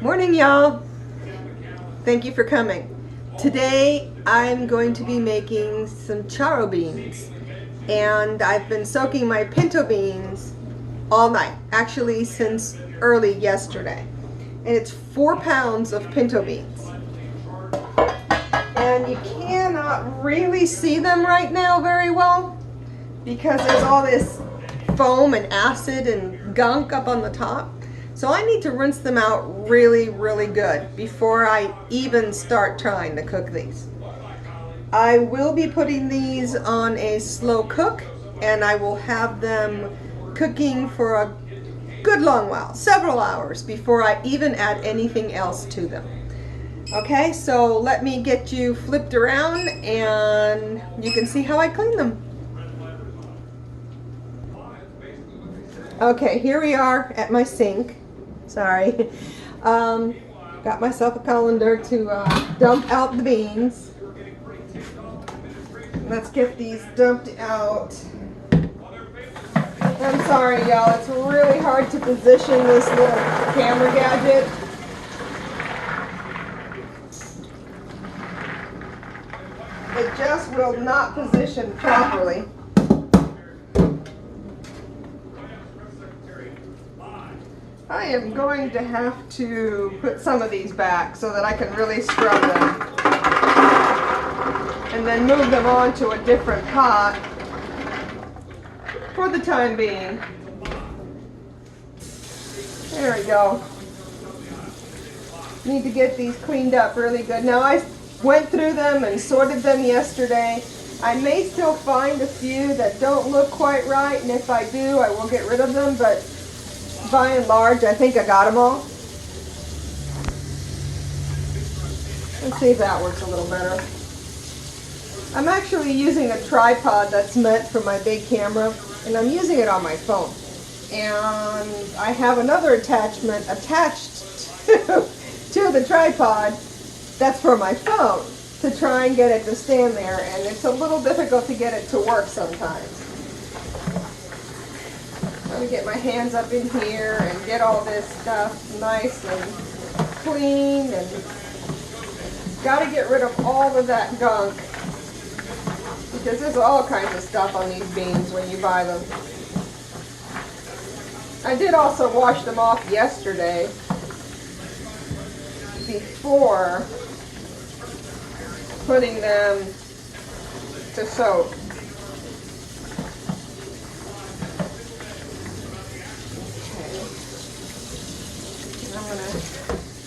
Morning, y'all. Thank you for coming. Today I'm going to be making some charro beans, and I've been soaking my pinto beans all night, actually since early yesterday. And it's 4 pounds of pinto beans. And you cannot really see them right now very well because there's all this foam and acid and gunk up on the top. So I need to rinse them out really, really good before I even start trying to cook these. I will be putting these on a slow cook, and I will have them cooking for a good long while, several hours, before I even add anything else to them. Okay, so let me get you flipped around and you can see how I clean them. Okay, here we are at my sink. Sorry. Got myself a colander to dump out the beans. Let's get these dumped out. I'm sorry, y'all. It's really hard to position this little camera gadget. It just will not position properly. I am going to have to put some of these back so that I can really scrub them. And then move them on to a different pot for the time being. There we go. Need to get these cleaned up really good. Now I went through them and sorted them yesterday. I may still find a few that don't look quite right, and if I do, I will get rid of them, but by and large, I think I got them all. Let's see if that works a little better. I'm actually using a tripod that's meant for my big camera, and I'm using it on my phone. And I have another attachment attached to the tripod that's for my phone to try and get it to stand there, and it's a little difficult to get it to work sometimes. Let me get my hands up in here and get all this stuff nice and clean, and got to get rid of all of that gunk because there's all kinds of stuff on these beans when you buy them. I did also wash them off yesterday before putting them to soak. I'm going to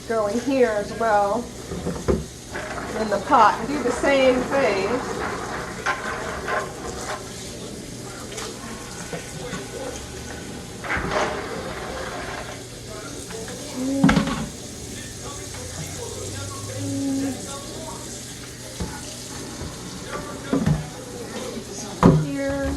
go in here as well in the pot and do the same thing. Here.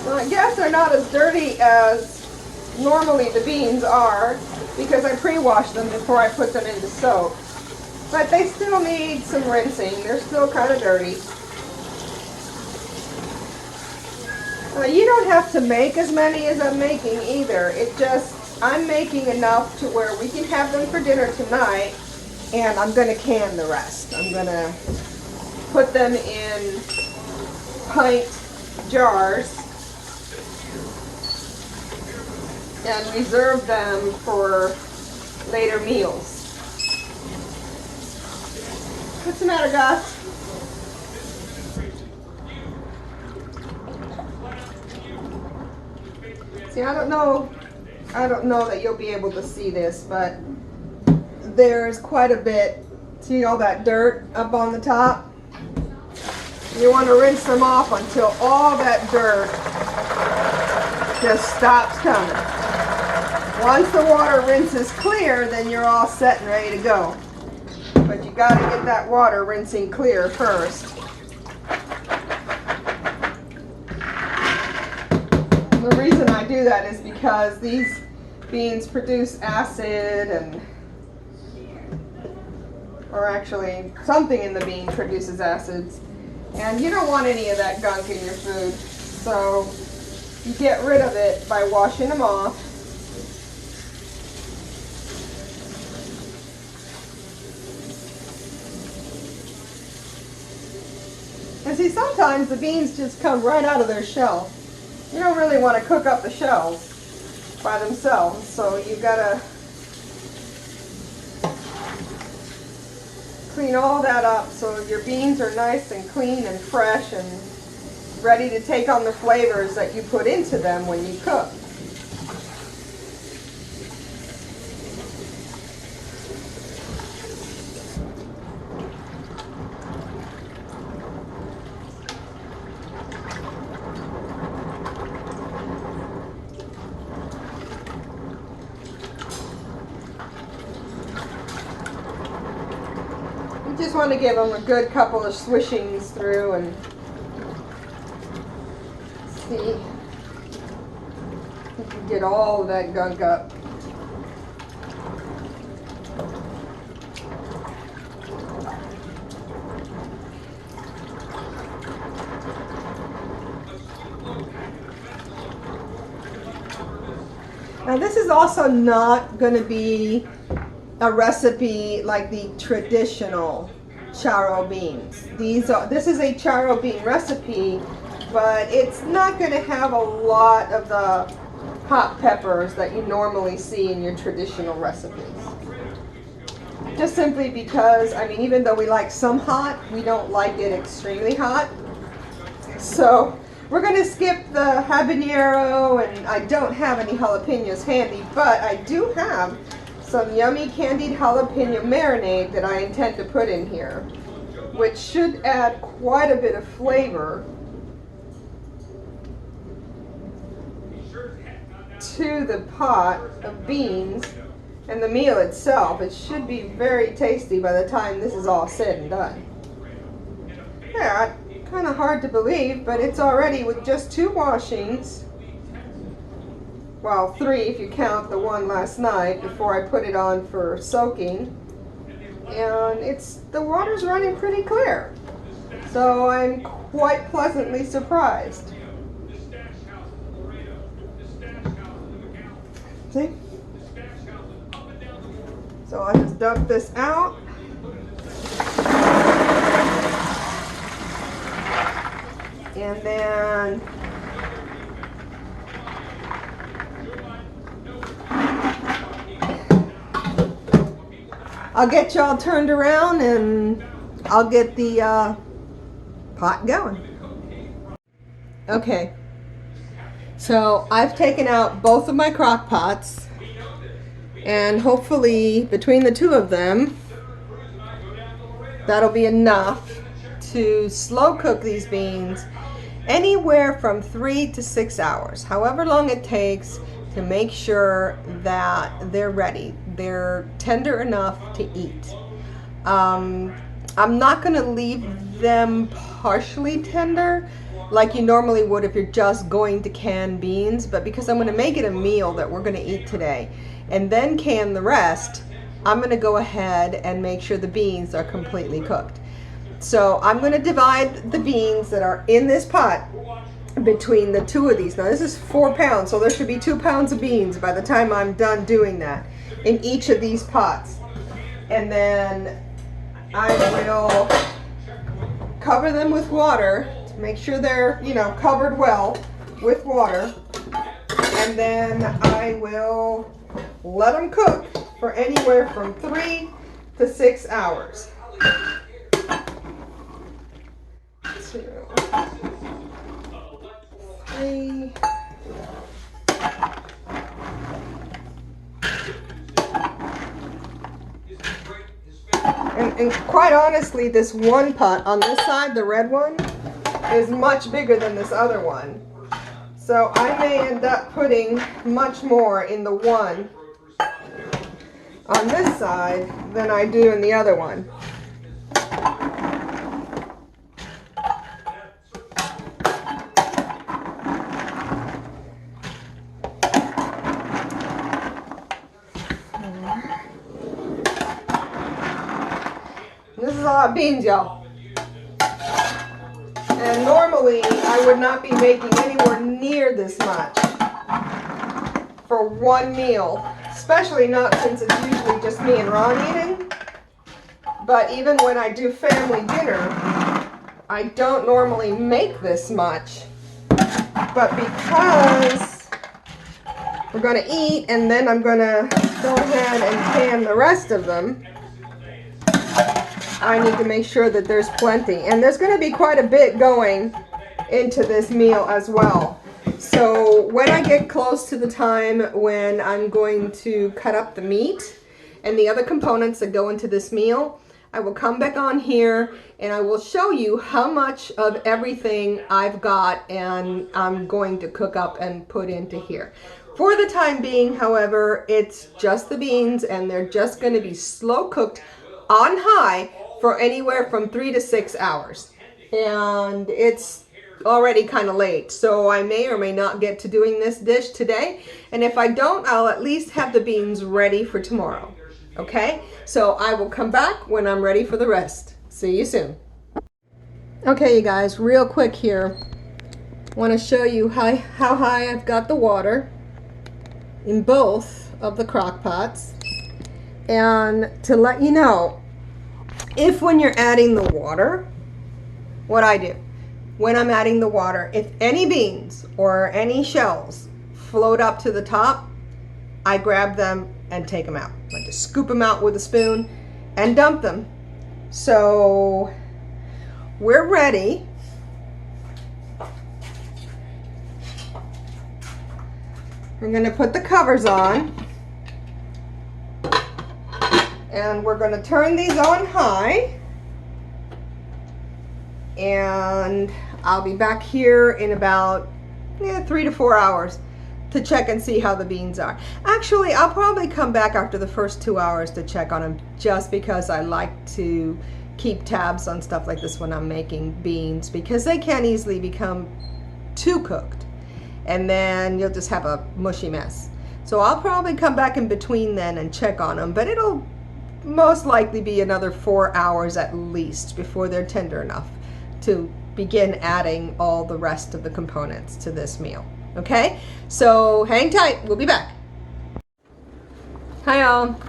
Well, I guess they're not as dirty as normally the beans are because I pre-washed them before I put them into soak. But they still need some rinsing. They're still kind of dirty. You don't have to make as many as I'm making either. It just, I'm making enough to where we can have them for dinner tonight, and I'm going to can the rest. I'm going to put them in pint jars and reserve them for later meals. What's the matter, Gus? See, I don't know that you'll be able to see this, but there's quite a bit. See all that dirt up on the top? You want to rinse them off until all that dirt just stops coming. Once the water rinses clear, then you're all set and ready to go. But you got to get that water rinsing clear first. The reason I do that is because these beans produce acid, and or actually something in the bean produces acids, and you don't want any of that gunk in your food. So you get rid of it by washing them off. And see, sometimes the beans just come right out of their shell. You don't really want to cook up the shells by themselves, so you gotta clean all that up so your beans are nice and clean and fresh and ready to take on the flavors that you put into them when you cook. Just want to give them a good couple of swishings through and see if you can get all of that gunk up. Now this is also not going to be a recipe like the traditional Charro beans. This is a Charro bean recipe, but it's not going to have a lot of the hot peppers that you normally see in your traditional recipes. Just simply because, I mean, even though we like some hot, we don't like it extremely hot. So we're going to skip the habanero, and I don't have any jalapenos handy, but I do have some yummy candied jalapeno marinade that I intend to put in here, which should add quite a bit of flavor to the pot of beans and the meal itself. It should be very tasty by the time this is all said and done. Yeah, kind of hard to believe, but it's already with just 2 washings. Well, 3 if you count the one last night before I put it on for soaking. And the water's running pretty clear. So I'm quite pleasantly surprised. See? So I'll just dump this out. And then I'll get y'all turned around and I'll get the pot going. Okay, so I've taken out both of my crock pots, and hopefully between the 2 of them that'll be enough to slow cook these beans anywhere from 3 to 6 hours, however long it takes, to make sure that they're ready. They're tender enough to eat. I'm not going to leave them partially tender like you normally would if you're just going to can beans, but because I'm going to make it a meal that we're going to eat today and then can the rest, I'm going to go ahead and make sure the beans are completely cooked. So I'm going to divide the beans that are in this pot between the 2 of these. Now this is 4 pounds, so there should be 2 pounds of beans by the time I'm done doing that in each of these pots. And then I will cover them with water to make sure they're, covered well with water. And then I will let them cook for anywhere from 3 to 6 hours. 2, 3. And quite honestly, this one pot on this side, the red one, is much bigger than this other one. So I may end up putting much more in the one on this side than I do in the other one. This is a lot of beans, y'all. And normally I would not be making anywhere near this much for one meal, especially not since it's usually just me and Ron eating. But even when I do family dinner, I don't normally make this much. But because we're going to eat and then I'm going to go ahead and can the rest of them, I need to make sure that there's plenty. And there's going to be quite a bit going into this meal as well. So when I get close to the time when I'm going to cut up the meat and the other components that go into this meal, I will come back on here and I will show you how much of everything I've got and I'm going to cook up and put into here. For the time being, however, it's just the beans and they're just going to be slow cooked on high for anywhere from 3 to 6 hours. And it's already kind of late, so I may or may not get to doing this dish today. And if I don't, I'll at least have the beans ready for tomorrow. Okay, so I will come back when I'm ready for the rest. See you soon. Okay, you guys, real quick here. I want to show you how high I've got the water in both of the crock pots. And to let you know, if when you're adding the water, what I do, when I'm adding the water, if any beans or any shells float up to the top, I grab them and take them out. I just scoop them out with a spoon and dump them. So we're ready. We're going to put the covers on. And we're going to turn these on high. And I'll be back here in about 3 to 4 hours to check and see how the beans are. Actually, I'll probably come back after the first 2 hours to check on them, just because I like to keep tabs on stuff like this when I'm making beans, because they can easily become too cooked and then you'll just have a mushy mess. So I'll probably come back in between then and check on them, but it'll most likely be another 4 hours at least before they're tender enough to begin adding all the rest of the components to this meal. Okay, so hang tight, we'll be back. Hi y'all.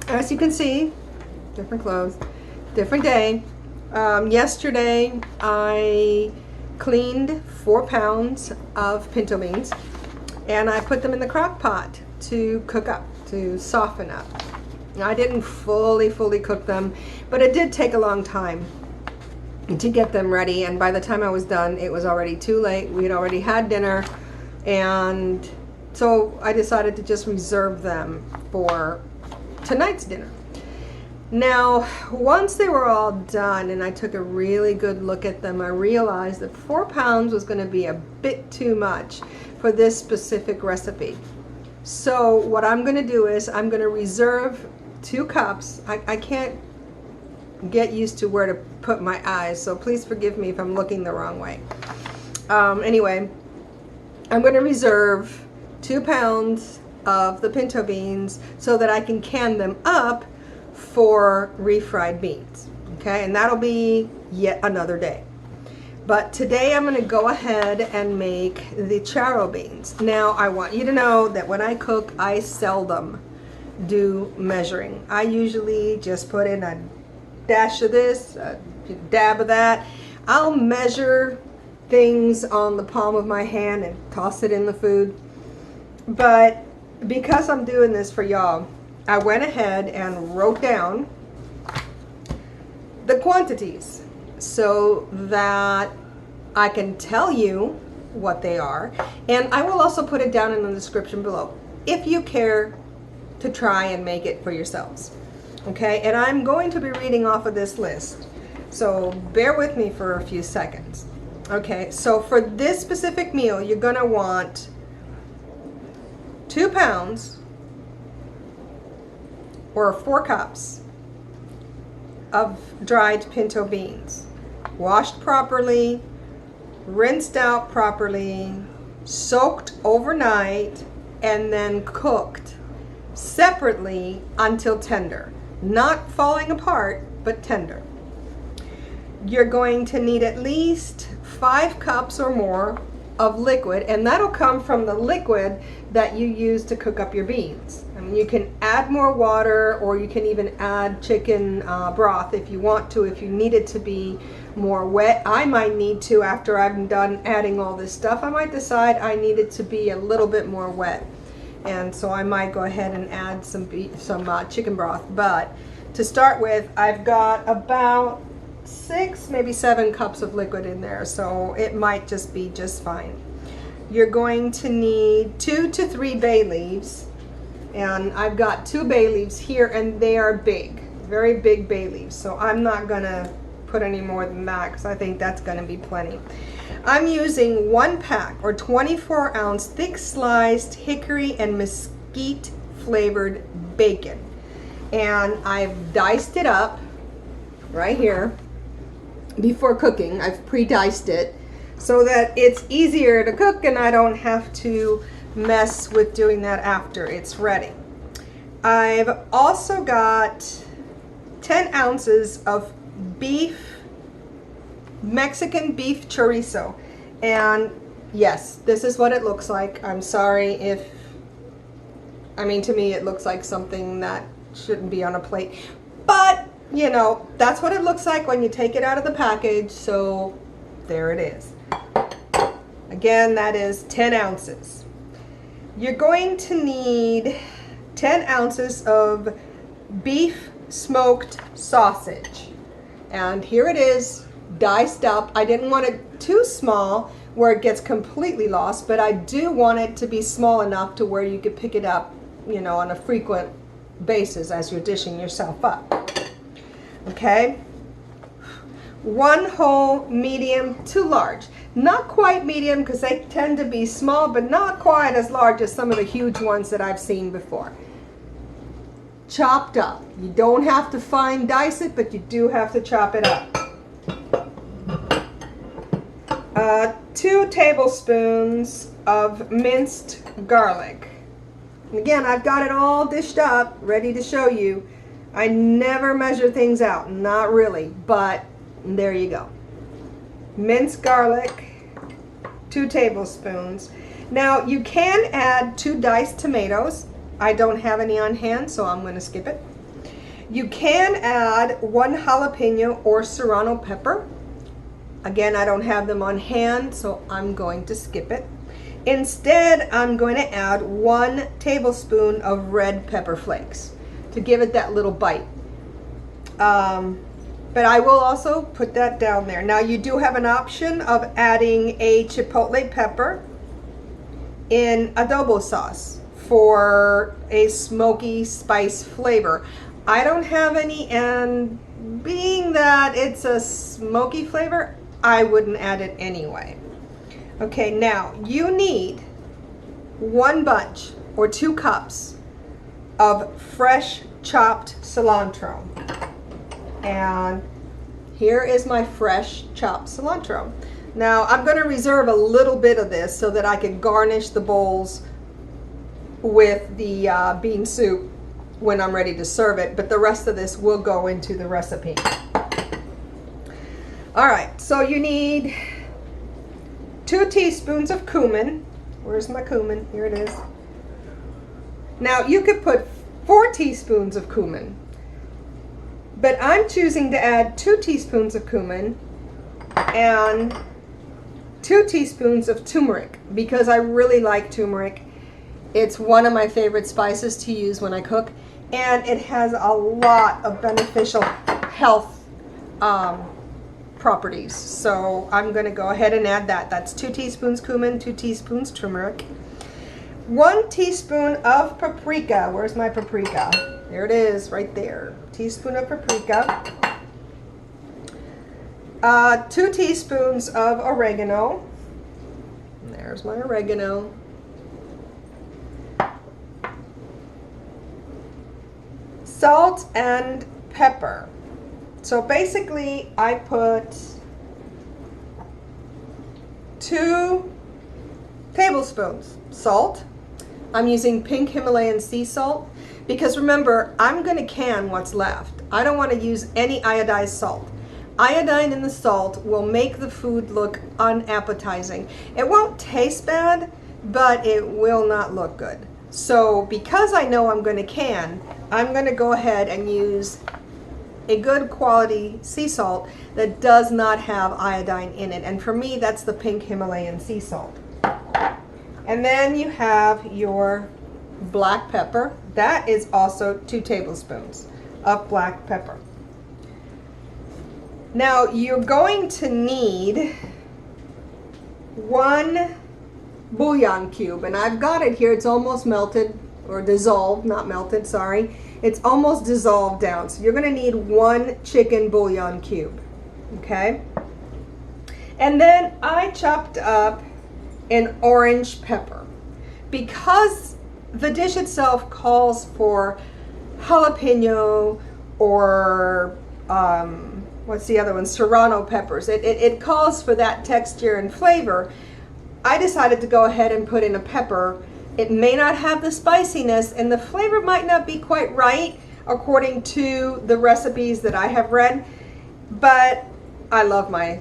As you can see, different clothes, different day. Yesterday I cleaned 4 pounds of pinto beans and I put them in the crock pot to cook up, to soften up. Now, I didn't fully cook them, but it did take a long time to get them ready, and by the time I was done it was already too late. We had already had dinner, and so I decided to just reserve them for tonight's dinner. Now, once they were all done and I took a really good look at them, I realized that 4 pounds was going to be a bit too much for this specific recipe. So what I'm going to do is I'm going to reserve 2 cups. I can't get used to where to put my eyes, so please forgive me if I'm looking the wrong way. Anyway, I'm going to reserve 2 pounds of the pinto beans so that I can can them up for refried beans. Okay, and that'll be yet another day. But today I'm going to go ahead and make the charro beans. Now I want you to know that when I cook, I seldom do measuring. I usually just put in a dash of this, a dab of that. I'll measure things on the palm of my hand and toss it in the food. But because I'm doing this for y'all, I went ahead and wrote down the quantities so that I can tell you what they are, and I will also put it down in the description below if you care to try and make it for yourselves. Okay, and I'm going to be reading off of this list, so bear with me for a few seconds. Okay, so for this specific meal you're gonna want 2 pounds or 4 cups of dried pinto beans, washed properly, rinsed out properly, soaked overnight, and then cooked separately until tender. Not falling apart, but tender. You're going to need at least 5 cups or more of liquid, and that'll come from the liquid that you use to cook up your beans. I mean, you can add more water, or you can even add chicken broth if you want to, if you need it to be more wet. I might need to, after I'm done adding all this stuff, I might decide I need it to be a little bit more wet, and so I might go ahead and add some chicken broth. But to start with, I've got about 6, maybe 7 cups of liquid in there, so it might just be just fine. You're going to need 2 to 3 bay leaves, and I've got 2 bay leaves here, and they are big, very big bay leaves, so I'm not gonna put any more than that because I think that's gonna be plenty. I'm using 1 pack or 24-ounce thick sliced hickory and mesquite flavored bacon, and I've diced it up right here. Before cooking, I've pre-diced it so that it's easier to cook and I don't have to mess with doing that after it's ready. I've also got 10 ounces of Mexican beef chorizo. And yes, this is what it looks like. I'm sorry if, I mean, to me it looks like something that shouldn't be on a plate, but you know, that's what it looks like when you take it out of the package, so there it is. Again, that is 10 ounces. You're going to need 10 ounces of beef smoked sausage. And here it is, diced up. I didn't want it too small where it gets completely lost, but I do want it to be small enough to where you could pick it up, you know, on a frequent basis as you're dishing yourself up. Okay, 1 whole medium to large. Not quite medium because they tend to be small, but not quite as large as some of the huge ones that I've seen before. Chopped up. You don't have to fine dice it, but you do have to chop it up. 2 tablespoons of minced garlic. And again, I've got it all dished up, ready to show you. I never measure things out, not really, but there you go. Minced garlic, 2 tablespoons. Now you can add 2 diced tomatoes. I don't have any on hand, so I'm going to skip it. You can add 1 jalapeno or Serrano pepper. Again, I don't have them on hand, so I'm going to skip it. Instead, I'm going to add 1 tablespoon of red pepper flakes to give it that little bite. But I will also put that down there. Now you do have an option of adding a chipotle pepper in adobo sauce for a smoky spice flavor. I don't have any, and being that it's a smoky flavor, I wouldn't add it anyway. Okay, now you need 1 bunch or 2 cups of fresh chopped cilantro. And here is my fresh chopped cilantro. Now I'm going to reserve a little bit of this so that I can garnish the bowls with the bean soup when I'm ready to serve it, but the rest of this will go into the recipe. All right, so you need 2 teaspoons of cumin. Where's my cumin? Here it is. Now you could put 4 teaspoons of cumin, but I'm choosing to add 2 teaspoons of cumin and 2 teaspoons of turmeric because I really like turmeric. It's one of my favorite spices to use when I cook, and it has a lot of beneficial health properties. So I'm going to go ahead and add that. That's 2 teaspoons cumin, 2 teaspoons turmeric. 1 teaspoon of paprika. Where's my paprika? There it is, right there. Teaspoon of paprika. 2 teaspoons of oregano. There's my oregano. Salt and pepper. So basically I put 2 tablespoons salt. I'm using pink Himalayan sea salt because remember, I'm going to can what's left. I don't want to use any iodized salt. Iodine in the salt will make the food look unappetizing. It won't taste bad, but it will not look good. So because I know I'm going to can, I'm going to go ahead and use a good quality sea salt that does not have iodine in it. And for me, that's the pink Himalayan sea salt. And then you have your black pepper. That is also 2 tablespoons of black pepper. Now you're going to need 1 bouillon cube, and I've got it here. It's almost melted, or dissolved, not melted, sorry. It's almost dissolved down. So you're going to need 1 chicken bouillon cube, okay? And then I chopped up an orange pepper. Because the dish itself calls for jalapeno or what's the other one? Serrano peppers. It calls for that texture and flavor. I decided to go ahead and put in a pepper. It may not have the spiciness, and the flavor might not be quite right according to the recipes that I have read, but I love my,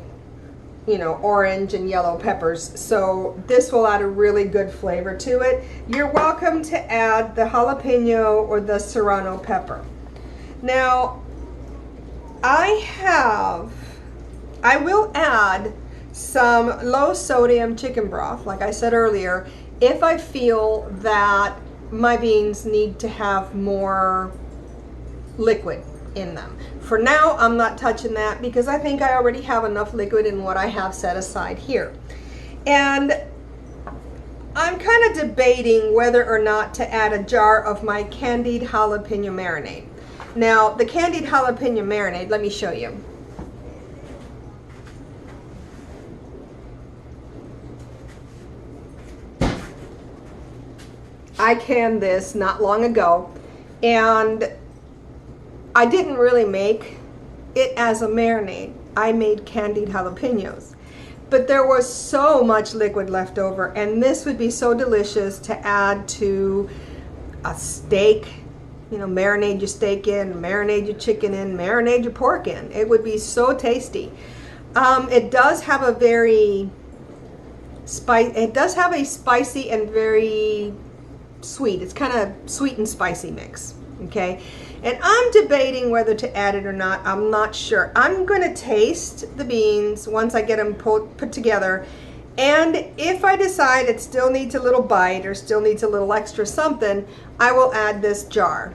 orange and yellow peppers, so this will add a really good flavor to it. You're welcome to add the jalapeno or the serrano pepper. Now, I will add some low sodium chicken broth, like I said earlier, if I feel that my beans need to have more liquid in them. For now, I'm not touching that because I think I already have enough liquid in what I have set aside here. And I'm kind of debating whether or not to add a jar of my candied jalapeno marinade. Now, the candied jalapeno marinade, let me show you. I canned this not long ago, and I didn't really make it as a marinade. I made candied jalapenos. But there was so much liquid left over, and this would be so delicious to add to a steak. Marinate your steak in, marinate your chicken in, marinate your pork in. It would be so tasty. It does have a spicy and very sweet. It's kind of sweet and spicy mix, okay? And I'm debating whether to add it or not. I'm not sure. I'm going to taste the beans once I get them put together. And if I decide it still needs a little bite or still needs a little extra something, I will add this jar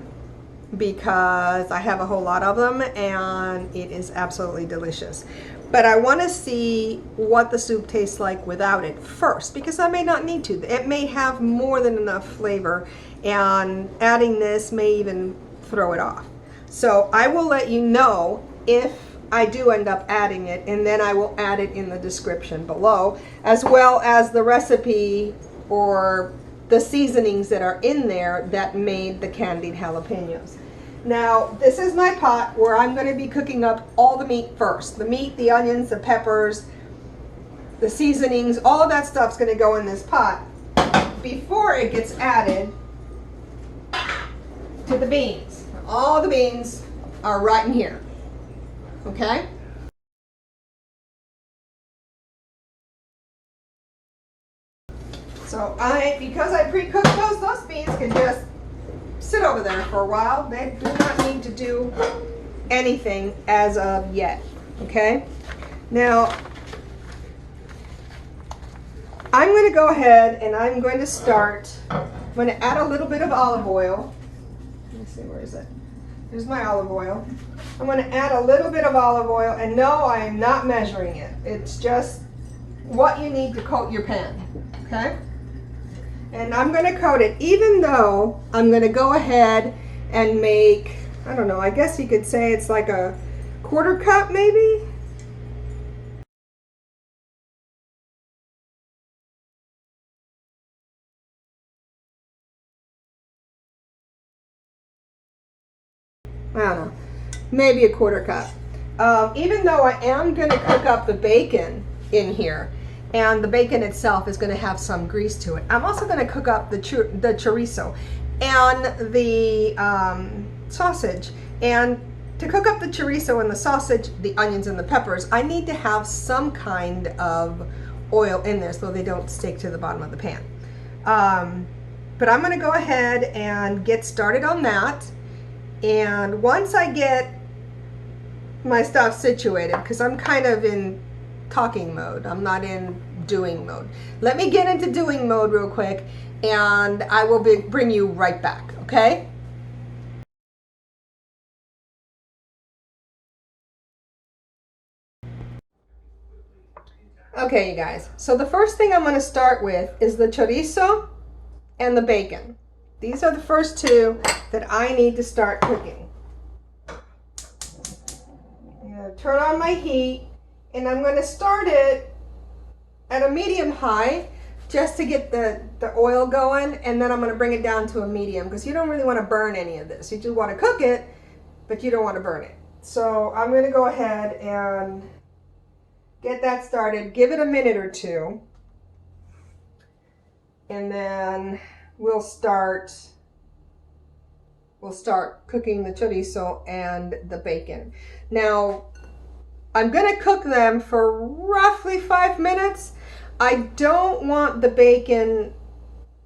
because I have a whole lot of them and it is absolutely delicious. But I want to see what the soup tastes like without it first, because I may not need to. It may have more than enough flavor, and adding this may even throw it off. So I will let you know if I do end up adding it, and then I will add it in the description below, as well as the recipe or the seasonings that are in there that made the candied jalapenos. Now, this is my pot where I'm going to be cooking up all the meat first. The meat, the onions, the peppers, the seasonings, all of that stuff's going to go in this pot before it gets added to the beans. All the beans are right in here. Okay? So because I pre-cooked those beans can just sit over there for a while. They do not need to do anything as of yet. Okay? Now, I'm going to go ahead and I'm going to start. I'm going to add a little bit of olive oil. Let me see, where is it? Here's my olive oil. I'm going to add a little bit of olive oil, and no, I am not measuring it. It's just what you need to coat your pan. Okay? And I'm going to coat it, even though I'm going to go ahead and make, I don't know, I guess you could say it's like a 1/4 cup maybe? I don't know, maybe a 1/4 cup. Even though I am going to cook up the bacon in here, and the bacon itself is going to have some grease to it. I'm also going to cook up the chorizo and the sausage, and to cook up the chorizo and the sausage, the onions and the peppers, I need to have some kind of oil in there so they don't stick to the bottom of the pan. But I'm going to go ahead and get started on that. And once I get my stuff situated, because I'm kind of in talking mode, I'm not in doing mode. Let me get into doing mode real quick, and I will bring you right back, okay? Okay, you guys, so the first thing I'm going to start with is the chorizo and the bacon. These are the first two that I need to start cooking. I'm going to turn on my heat, and I'm going to start it at a medium high just to get the oil going, and then I'm going to bring it down to a medium because you don't really want to burn any of this. You just want to cook it, but you don't want to burn it. So I'm going to go ahead and get that started, give it a minute or two, and then we'll start cooking the chorizo and the bacon. Now, I'm going to cook them for roughly 5 minutes. I don't want the bacon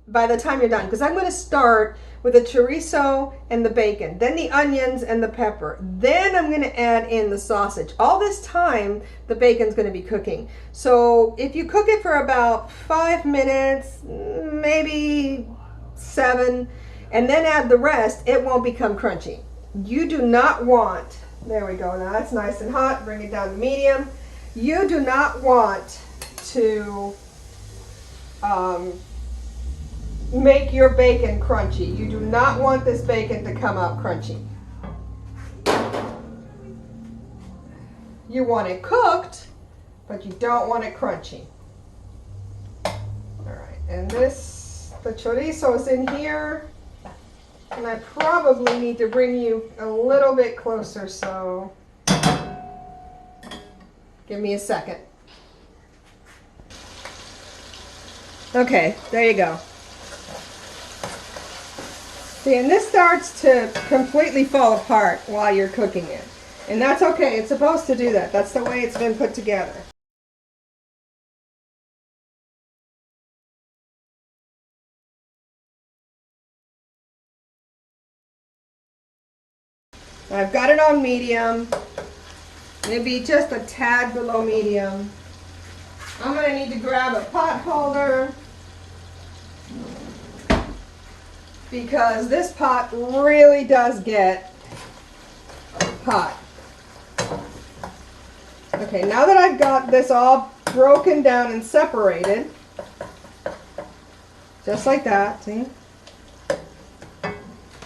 by the time you're done, because I'm going to start with the chorizo and the bacon, then the onions and the pepper. Then I'm going to add in the sausage. All this time, the bacon's going to be cooking. So if you cook it for about 5 minutes, maybe 7, and then add the rest, it won't become crunchy. You do not want, there we go, now that's nice and hot, bring it down to medium. You do not want to make your bacon crunchy. You do not want this bacon to come out crunchy. You want it cooked, but you don't want it crunchy. All right, and the chorizo is in here, and I probably need to bring you a little bit closer, so give me a second. Okay, there you go. See, and this starts to completely fall apart while you're cooking it. And that's okay, it's supposed to do that. That's the way it's been put together. I've got it on medium, maybe just a tad below medium. I'm going to need to grab a pot holder, because this pot really does get hot. Okay, now that I've got this all broken down and separated, just like that, see?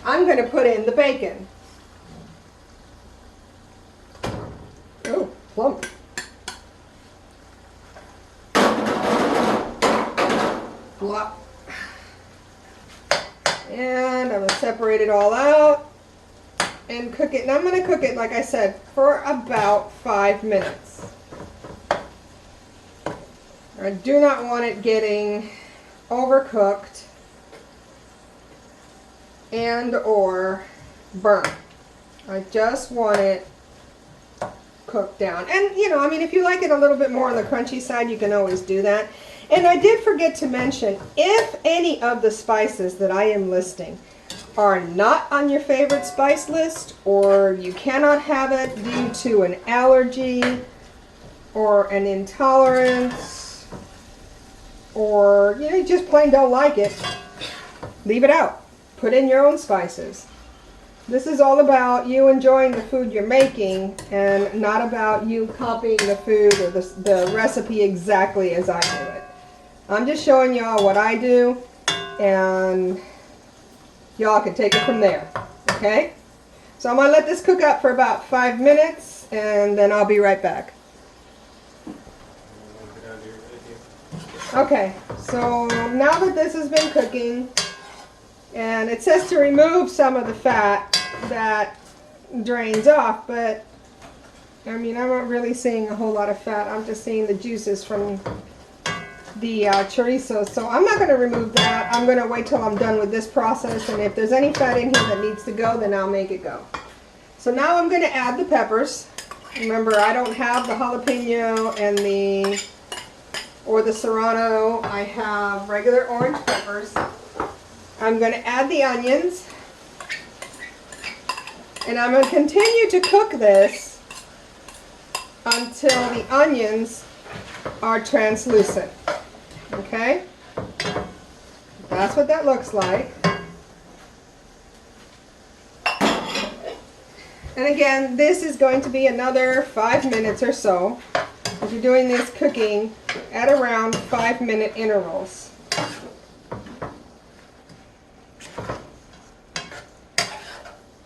I'm going to put in the bacon. Oh, plump. Flop. And I'm going to separate it all out and cook it. And I'm going to cook it, like I said, for about 5 minutes. I do not want it getting overcooked and or burnt. I just want it cooked down. And, you know, I mean, if you like it a little bit more on the crunchy side, you can always do that. And I did forget to mention, if any of the spices that I am listing are not on your favorite spice list, or you cannot have it due to an allergy or an intolerance, or you know, you just plain don't like it, leave it out. Put in your own spices. This is all about you enjoying the food you're making, and not about you copying the food or the recipe exactly as I do it. I'm just showing y'all what I do, and y'all can take it from there, okay? So I'm going to let this cook up for about 5 minutes, and then I'll be right back. Okay, so now that this has been cooking, and it says to remove some of the fat that drains off, but I mean, I'm not really seeing a whole lot of fat. I'm just seeing the juices from the chorizo, so I'm not going to remove that. I'm going to wait till I'm done with this process, and if there's any fat in here that needs to go, then I'll make it go. So now I'm going to add the peppers. Remember, I don't have the jalapeno and the Serrano. I have regular orange peppers. I'm going to add the onions. And I'm going to continue to cook this until the onions are translucent. Okay? That's what that looks like. And again, this is going to be another 5 minutes or so. If you're doing this cooking at around 5-minute intervals.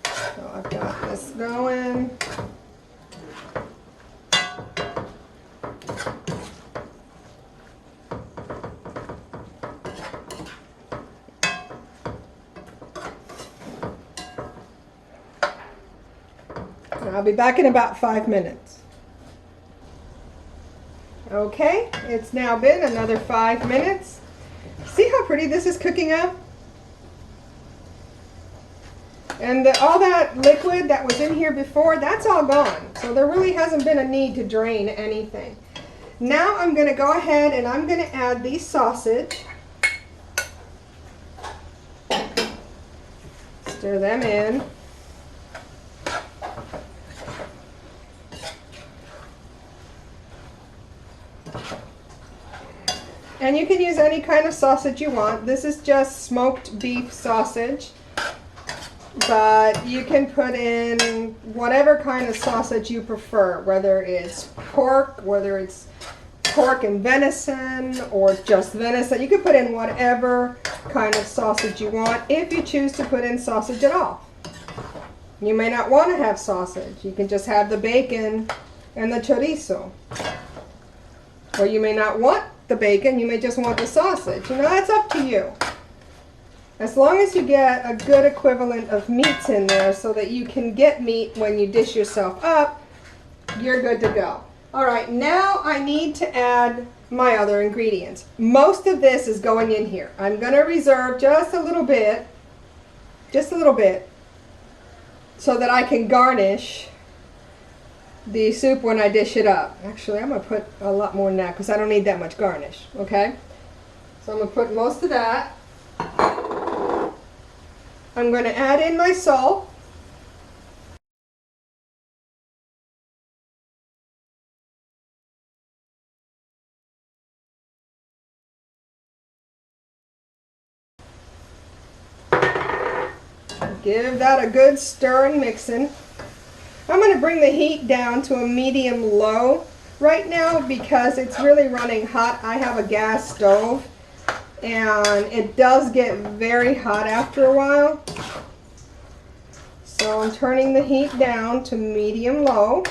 So I've got this going. I'll be back in about 5 minutes. Okay, it's now been another 5 minutes. See how pretty this is cooking up? And all that liquid that was in here before, that's all gone. So there really hasn't been a need to drain anything. Now I'm going to go ahead and I'm going to add the sausage. Stir them in. And you can use any kind of sausage you want. This is just smoked beef sausage. But you can put in whatever kind of sausage you prefer, whether it's pork, whether it's pork and venison, or just venison. You can put in whatever kind of sausage you want if you choose to put in sausage at all. You may not want to have sausage. You can just have the bacon and the chorizo. Or you may not want the bacon, you may just want the sausage. You know, that's up to you. As long as you get a good equivalent of meats in there so that you can get meat when you dish yourself up, you're good to go. All right, now I need to add my other ingredients. Most of this is going in here. I'm going to reserve just a little bit, so that I can garnish the soup when I dish it up. Actually, I'm going to put a lot more than that because I don't need that much garnish, okay? So I'm going to put most of that. I'm going to add in my salt. Give that a good stir and mixing. I'm going to bring the heat down to a medium low right now because it's really running hot. I have a gas stove and it does get very hot after a while. So I'm turning the heat down to medium low.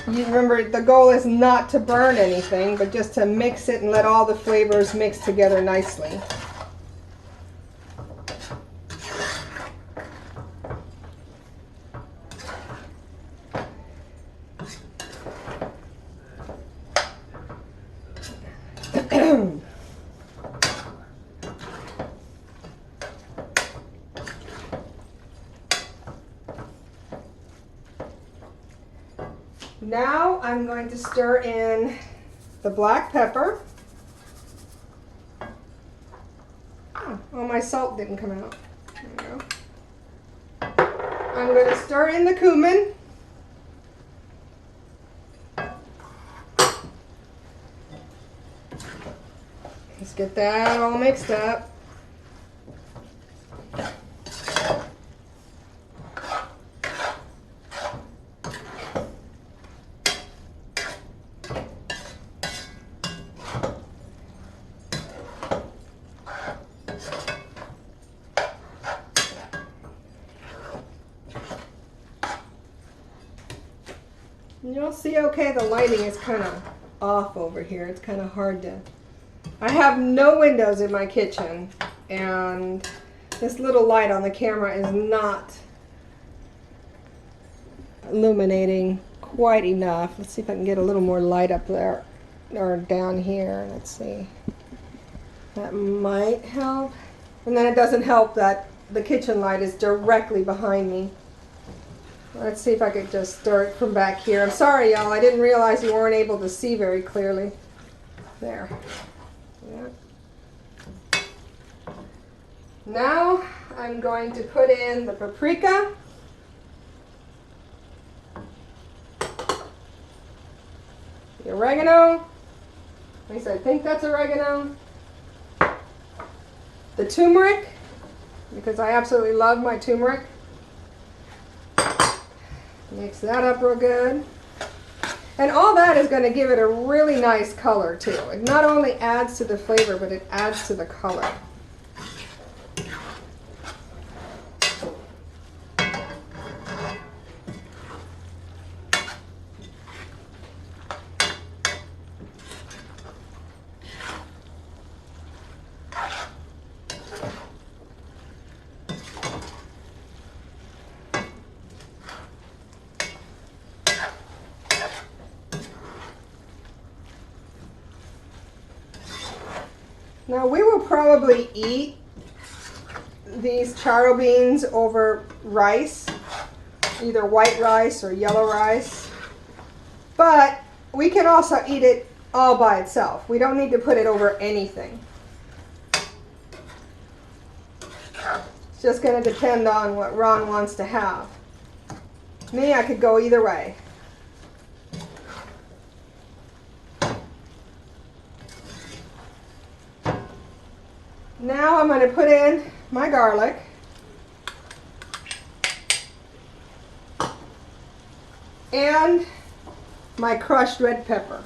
You remember, the goal is not to burn anything, but just to mix it and let all the flavors mix together nicely. Now I'm going to stir in the black pepper. Oh, my salt didn't come out. There we go. I'm going to stir in the cumin. Let's get that all mixed up. You'll see, okay, the lighting is kind of off over here. It's kind of hard to... I have no windows in my kitchen, and this little light on the camera is not illuminating quite enough. Let's see if I can get a little more light up there, or down here. Let's see. That might help. And then it doesn't help that the kitchen light is directly behind me. Let's see if I could just stir it from back here. I'm sorry, y'all. I didn't realize you weren't able to see very clearly. There. Yeah. Now I'm going to put in the paprika. The oregano. At least I think that's oregano. The turmeric, because I absolutely love my turmeric. Mix that up real good. And all that is going to give it a really nice color too. It not only adds to the flavor, but it adds to the color. Now we will probably eat these charro beans over rice, either white rice or yellow rice, but we can also eat it all by itself. We don't need to put it over anything. It's just going to depend on what Ron wants to have. Me, I could go either way. Now I'm going to put in my garlic. And my crushed red pepper.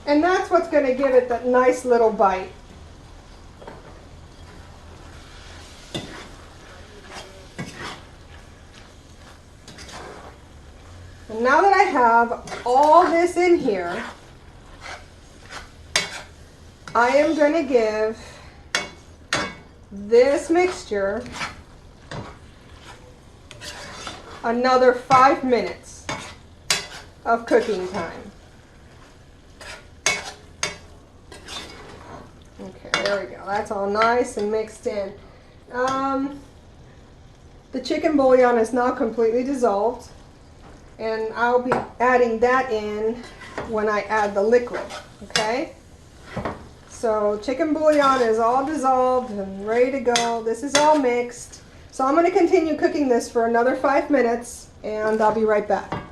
And that's what's going to give it that nice little bite. And now that I have all this in here, I am going to give this mixture another 5 minutes of cooking time. Okay, there we go. That's all nice and mixed in. The chicken bouillon is now completely dissolved, and I'll be adding that in when I add the liquid, okay? So chicken bouillon is all dissolved and ready to go. This is all mixed. So I'm going to continue cooking this for another 5 minutes, and I'll be right back.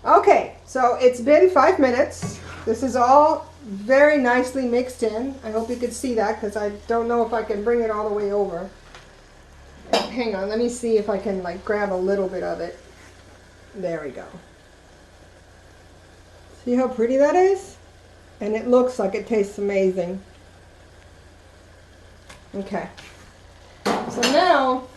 Okay, so it's been 5 minutes. This is all very nicely mixed in. I hope you could see that, because I don't know if I can bring it all the way over. Hang on, let me see if I can like grab a little bit of it. There we go. See how pretty that is? And it looks like it tastes amazing. Okay. So now,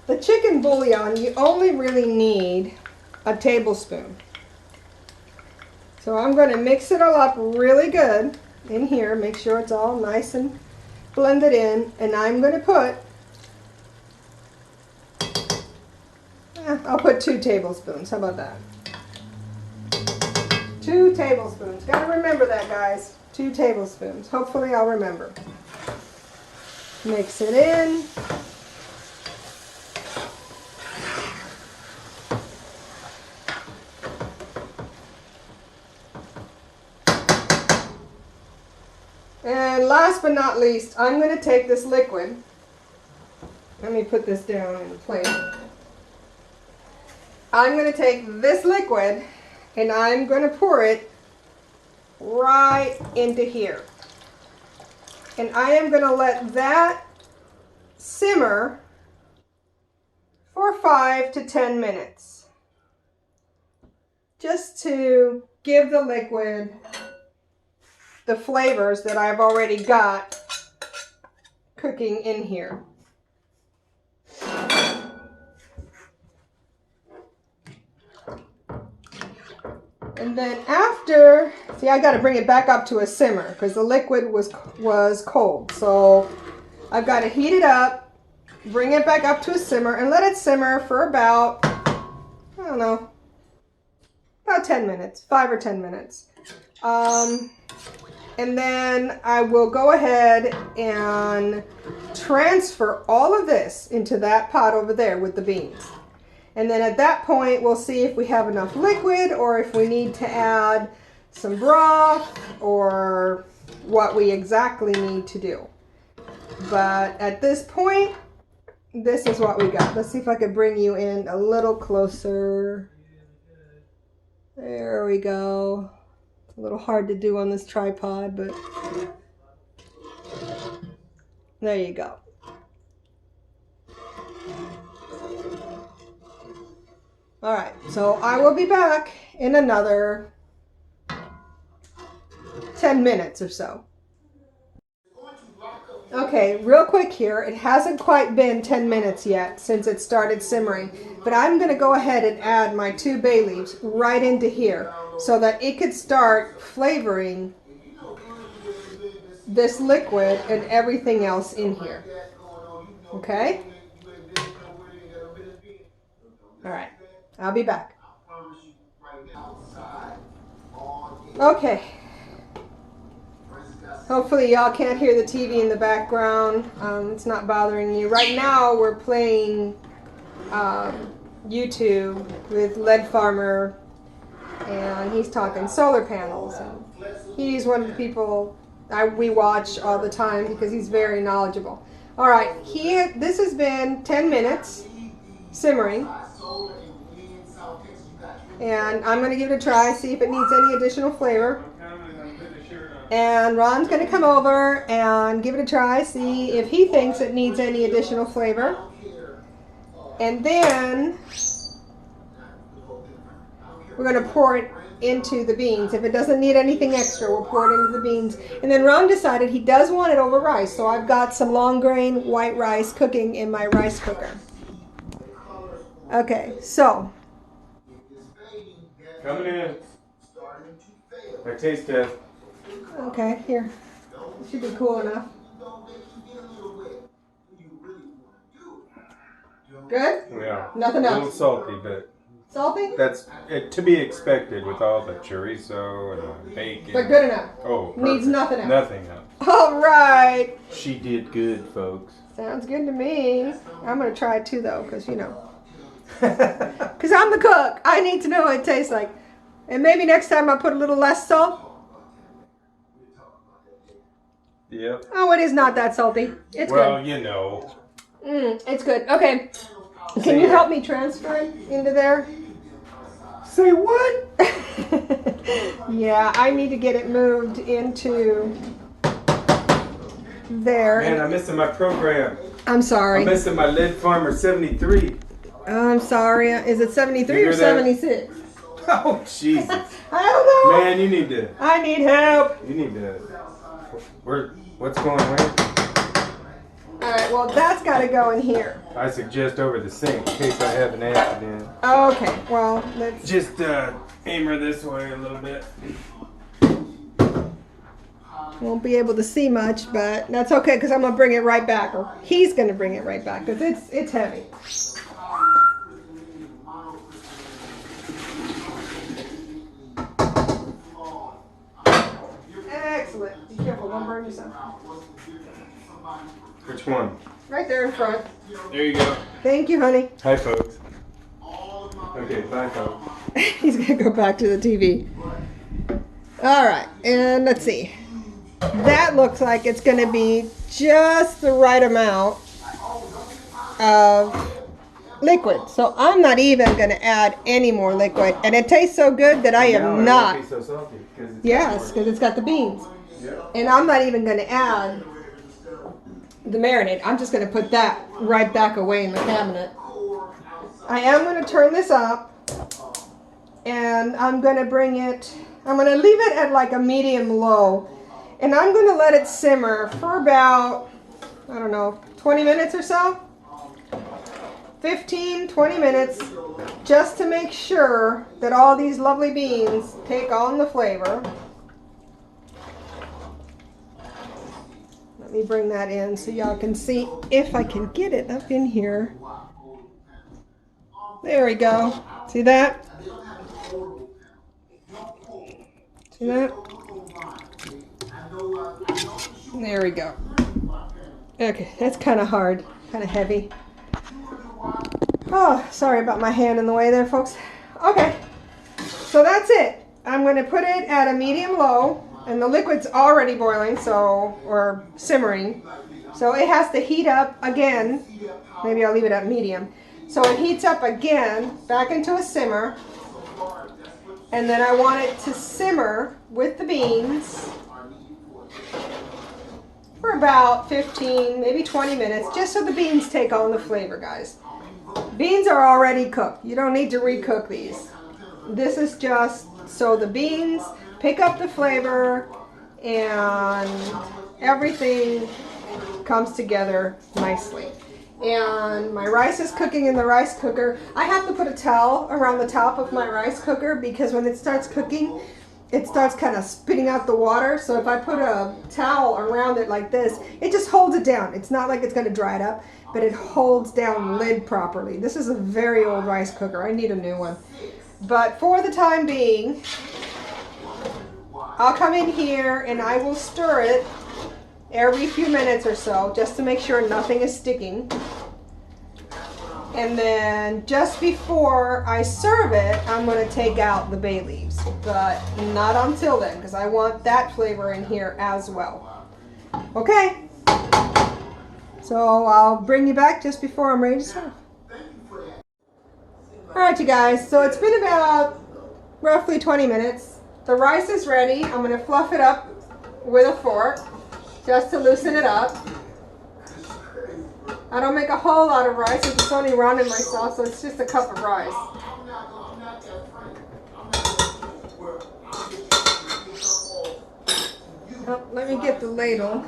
the chicken bouillon, you only really need a tablespoon. So I'm going to mix it all up really good in here, make sure it's all nice and blended in, and I'm going to put, I'll put 2 tablespoons. How about that? 2 tablespoons. Got to remember that, guys. 2 tablespoons. Hopefully I'll remember. Mix it in. And last but not least, I'm going to take this liquid. Let me put this down in a plate. I'm going to take this liquid and I'm going to pour it right into here. And I am going to let that simmer for 5 to 10 minutes. Just to give the liquid the flavors that I've already got cooking in here. And then after, see, I got to bring it back up to a simmer because the liquid was cold. So I've got to heat it up, bring it back up to a simmer, and let it simmer for about, I don't know, about 10 minutes, 5 or 10 minutes. And then I will go ahead and transfer all of this into that pot over there with the beans. And then at that point, we'll see if we have enough liquid or if we need to add some broth or what we exactly need to do. But at this point, this is what we got. Let's see if I could bring you in a little closer. There we go. It's a little hard to do on this tripod, but there you go. All right, so I will be back in another 10 minutes or so. Okay, real quick here. It hasn't quite been 10 minutes yet since it started simmering, but I'm going to go ahead and add my 2 bay leaves right into here so that it could start flavoring this liquid and everything else in here. Okay? All right, I'll be back. Okay. Hopefully y'all can't hear the TV in the background. It's not bothering you. Right now we're playing YouTube with Lead Farmer, and he's talking solar panels. And he's one of the people we watch all the time because he's very knowledgeable. All right, this has been 10 minutes simmering. And I'm going to give it a try, see if it needs any additional flavor. And Ron's going to come over and give it a try, see if he thinks it needs any additional flavor. And then we're going to pour it into the beans. If it doesn't need anything extra, we'll pour it into the beans. And then Ron decided he does want it over rice, so I've got some long grain white rice cooking in my rice cooker. Okay, so. Coming in. I taste test. Okay, here. It should be cool enough. Good? Yeah. Nothing else? A little salty, but salty? That's to be expected with all the chorizo and the bacon. But good enough. Oh, perfect. Needs nothing else. Nothing else. All right. She did good, folks. Sounds good to me. I'm going to try it too, though, because, you know. Because I'm the cook. I need to know what it tastes like. And maybe next time I'll put a little less salt. Yep. Oh, it is not that salty. It's well, good. You know. It's good. Okay. Can you help me transfer it into there? Say what? Yeah, I need to get it moved into there. Man, I'm missing my program. I'm sorry. I'm missing my Lead Farmer 73. I'm sorry. Is it 73 or 76? Oh, Jesus. I don't know. Man, you need to. I need help. You need to. What's going on? Alright, well, that's got to go in here. I suggest over the sink in case I have an accident. Okay, well, let's. Just aim her this way a little bit. Won't be able to see much, but that's okay because I'm going to bring it right back. Or he's going to bring it right back because it's heavy. Excellent. Be careful, don't burn yourself. Which one? Right there in front. There you go. Thank you, honey. Hi, folks. Okay, bye, folks. He's going to go back to the TV. All right, and let's see. That looks like it's going to be just the right amount of liquid. So I'm not even going to add any more liquid. And it tastes so good that I am not. It won't be so salty yes, because it's got the beans. Yeah. And I'm not even going to add the marinade. I'm just going to put that right back away in the cabinet. I am going to turn this up. And I'm going to bring it, I'm going to leave it at like a medium low. And I'm going to let it simmer for about, I don't know, 20 minutes or so. 15, 20 minutes just to make sure that all these lovely beans take on the flavor. Let me bring that in so y'all can see if I can get it up in here. There we go. See that? See that? There we go. Okay, that's kind of hard, kind of heavy. Oh, sorry about my hand in the way there, folks. Okay, so that's it. I'm going to put it at a medium-low, and the liquid's already boiling, so, or simmering. So it has to heat up again. Maybe I'll leave it at medium. So it heats up again, back into a simmer. And then I want it to simmer with the beans for about 15, maybe 20 minutes, just so the beans take on the flavor, guys. Beans are already cooked. You don't need to recook these. This is just so the beans pick up the flavor and everything comes together nicely. And my rice is cooking in the rice cooker. I have to put a towel around the top of my rice cooker because when it starts cooking, it starts kind of spitting out the water. So if I put a towel around it like this, it just holds it down. It's not like it's going to dry it up, but it holds down lid properly. This is a very old rice cooker. I need a new one. But for the time being, I'll come in here and I will stir it every few minutes or so just to make sure nothing is sticking. And then just before I serve it, I'm going to take out the bay leaves, but not until then because I want that flavor in here as well. Okay, so I'll bring you back just before I'm ready to serve. Alright you guys, so it's been about roughly 20 minutes. The rice is ready. I'm going to fluff it up with a fork just to loosen it up. I don't make a whole lot of rice. I'm just only running myself, so it's just a cup of rice. Oh, let me get the ladle.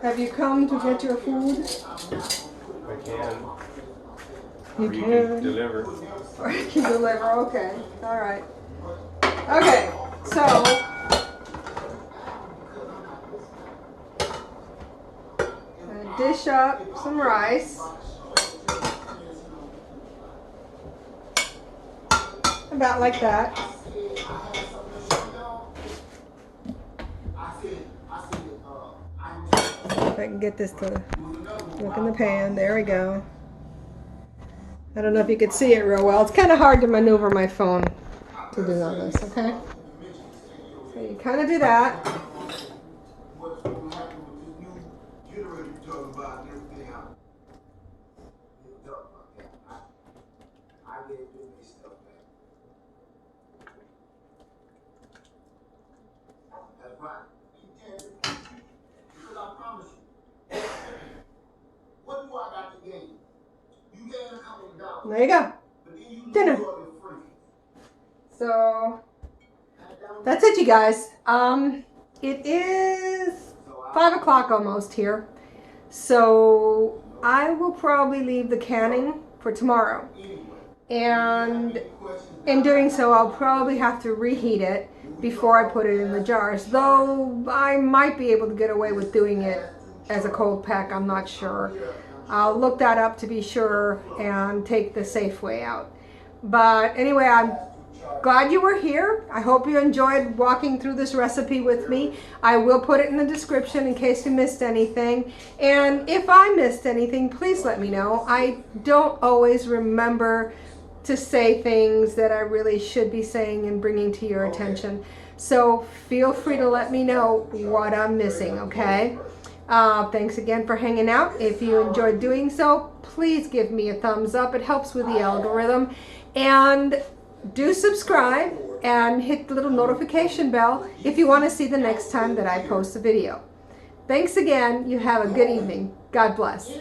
Have you come to get your food? I can. You Or you can deliver. Or you can deliver, okay. All right. Okay, so dish up some rice. About like that. If I can get this to look in the pan. There we go. I don't know if you could see it real well. It's kind of hard to maneuver my phone to do all this, okay? So you kind of do that. There you go. Dinner. So that's it, you guys. It is 5 o'clock almost here. So I will probably leave the canning for tomorrow. And in doing so, I'll probably have to reheat it before I put it in the jars. Though I might be able to get away with doing it as a cold pack, I'm not sure. I'll look that up to be sure and take the safe way out. But anyway, I'm glad you were here. I hope you enjoyed walking through this recipe with me. I will put it in the description in case you missed anything. And if I missed anything, please let me know. I don't always remember to say things that I really should be saying and bringing to your attention. So feel free to let me know what I'm missing, okay? Thanks again for hanging out. If you enjoyed doing so, please give me a thumbs up. It helps with the algorithm. And do subscribe and hit the little notification bell if you want to see the next time that I post a video. Thanks again. You have a good evening. God bless.